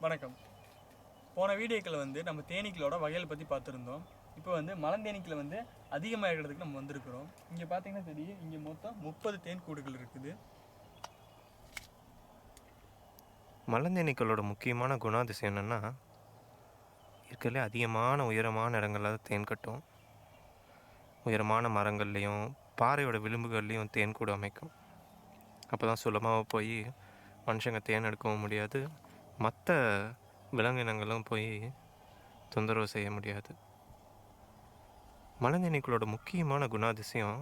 வணக்கம். போன வீடியோக்களில் நம்ம தேனீக்களோட வகைகளை பற்றி பார்த்துருந்தோம். இப்போ மலந்தேனீக்களை அதிகமாக இருக்கிறதுக்கு நம்ம வந்திருக்கிறோம். இங்கே பார்த்தீங்கன்னா தெரியும், இங்கே மொத்தம் 30 தேன் கூடுகள் இருக்குது. மலந்தேனீக்களோட முக்கியமான குணாதிசயம் என்னென்னா, இருக்கிறதுலே அதிகமான உயரமான இடங்களில் தேன் கட்டும். உயரமான மரங்கள்லேயும் பாறையோட விளிம்புகள்லேயும் தேன் கூடு அமைக்கும். அப்போ தான் சுலபமாக போய் மனுஷங்க தேன் எடுக்கவும் முடியாது, மற்ற விலங்கினங்களும் போய் தொந்தரவு செய்ய முடியாது. மலந்தேனீக்களோட முக்கியமான குணாதிசயம்,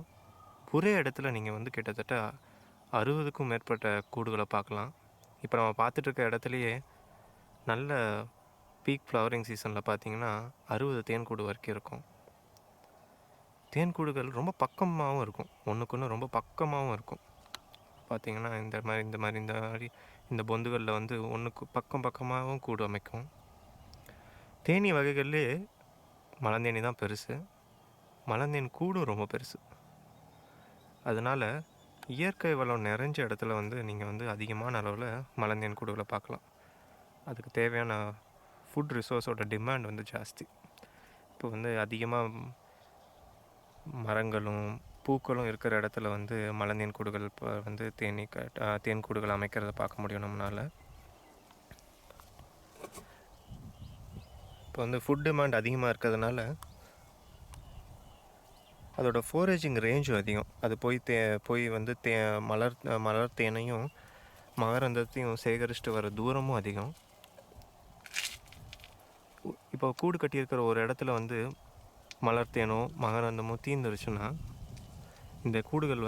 ஒரே இடத்துல நீங்கள் கிட்டத்தட்ட 60க்கும் மேற்பட்ட கூடுகளை பார்க்கலாம். இப்போ நம்ம பார்த்துட்ருக்க இடத்துலையே நல்ல பீக் ஃப்ளவரிங் சீசனில் பார்த்திங்கன்னா 60 தேன்கூடு வரைக்கும் இருக்கும். தேன்கூடுகள் ரொம்ப பக்கமாகவும் இருக்கும், ஒன்றுக்கு ஒன்று ரொம்ப பக்கமாகவும் இருக்கும். பார்த்திங்கன்னா இந்த மாதிரி இந்த பொந்துகளில் ஒன்றுக்கு பக்கமாகவும் கூடு அமைக்கும். தேனீ வகைகள்லேயே மலந்தேனி தான் பெருசு. மலந்தேன் கூடும் ரொம்ப பெருசு. அதனால் இயற்கை வளம் நிறைஞ்ச இடத்துல நீங்கள் அதிகமான அளவில் மலந்தேன் கூடுகளை பார்க்கலாம். அதுக்கு தேவையான ஃபுட் ரிசோர்ஸோட டிமாண்ட் ஜாஸ்தி. இப்போ அதிகமாக மரங்களும் பூக்களும் இருக்கிற இடத்துல மலந்தேன் கூடுகள் இப்போ தேன் கூடுகள் அமைக்கிறத பார்க்க முடியும் நம்மளால். இப்போ ஃபுட் டிமாண்ட் அதிகமாக இருக்கிறதுனால அதோட ஃபோரேஜிங் ரேஞ்சும் அதிகம். அது போய் மலர் தேனையும் மகரந்தத்தையும் சேகரிச்சுட்டு வர தூரமும் அதிகம். இப்போ கூடு கட்டியிருக்கிற ஒரு இடத்துல மலர் தேனோ மகரந்தமோ தீர்ந்துருச்சுன்னா, இந்த கூடுகள்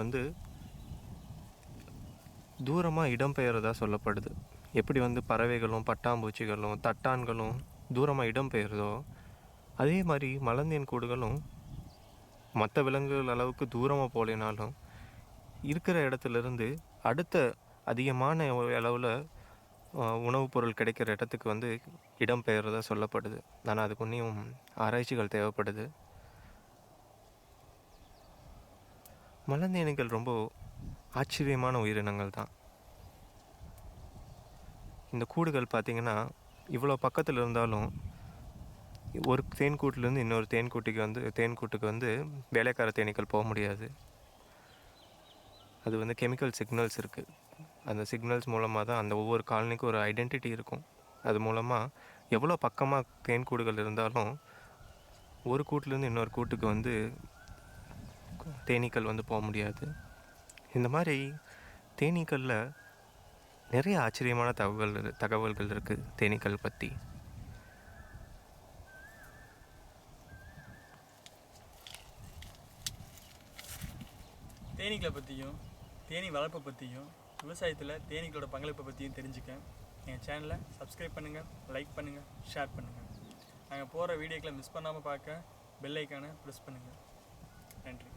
தூரமாக இடம்பெயர்றதா சொல்லப்படுது. எப்படி பறவைகளும் பட்டாம்பூச்சிகளும் தட்டான்களும் தூரமாக இடம்பெயர்தோ, அதே மாதிரி மலந்தேன் கூடுகளும் மற்ற விலங்குகள் அளவுக்கு தூரமாக போகலினாலும் இருக்கிற இடத்துலேருந்து அடுத்த அதிகமான அளவில் உணவுப் பொருள் கிடைக்கிற இடத்துக்கு இடம்பெயர்றதா சொல்லப்படுது. ஆனால் அதுக்கு இன்னும் ஆராய்ச்சிகள் தேவைப்படுது. மலந்தேனிகள் ரொம்ப ஆச்சரியமான உயிரினங்கள் தான். இந்த கூடுகள் பார்த்திங்கன்னா இவ்வளோ பக்கத்தில் இருந்தாலும் ஒரு தேன்கூட்டிலேருந்து இன்னொரு தேன்கூட்டுக்கு வேலைக்கார தேனீக்கள் போக முடியாது. அது கெமிக்கல் சிக்னல்ஸ் இருக்குது. அந்த சிக்னல்ஸ் மூலமாக தான் அந்த ஒவ்வொரு காலனிக்கும் ஒரு ஐடென்டிட்டி இருக்கும். அது மூலமாக எவ்வளோ பக்கமாக தேன்கூடுகள் இருந்தாலும் ஒரு கூட்டிலேருந்து இன்னொரு கூட்டுக்கு தேனீக்கள் போக முடியாது. இந்த மாதிரி தேனீக்களில் நிறைய ஆச்சரியமான தகவல்கள் இருக்குது தேனீக்கள் பற்றி. தேனீக்களை பற்றியும் தேனீ வளர்ப்பை பற்றியும் விவசாயத்தில் தேனீக்களோட பங்களிப்பை பற்றியும் தெரிஞ்சுக்க எங்கள் சேனலை சப்ஸ்கிரைப் பண்ணுங்கள், லைக் பண்ணுங்கள், ஷேர் பண்ணுங்கள். நாங்கள் போகிற வீடியோக்களை மிஸ் பண்ணாமல் பார்க்க பெல் ஐக்கானை ப்ரெஸ் பண்ணுங்கள். நன்றி.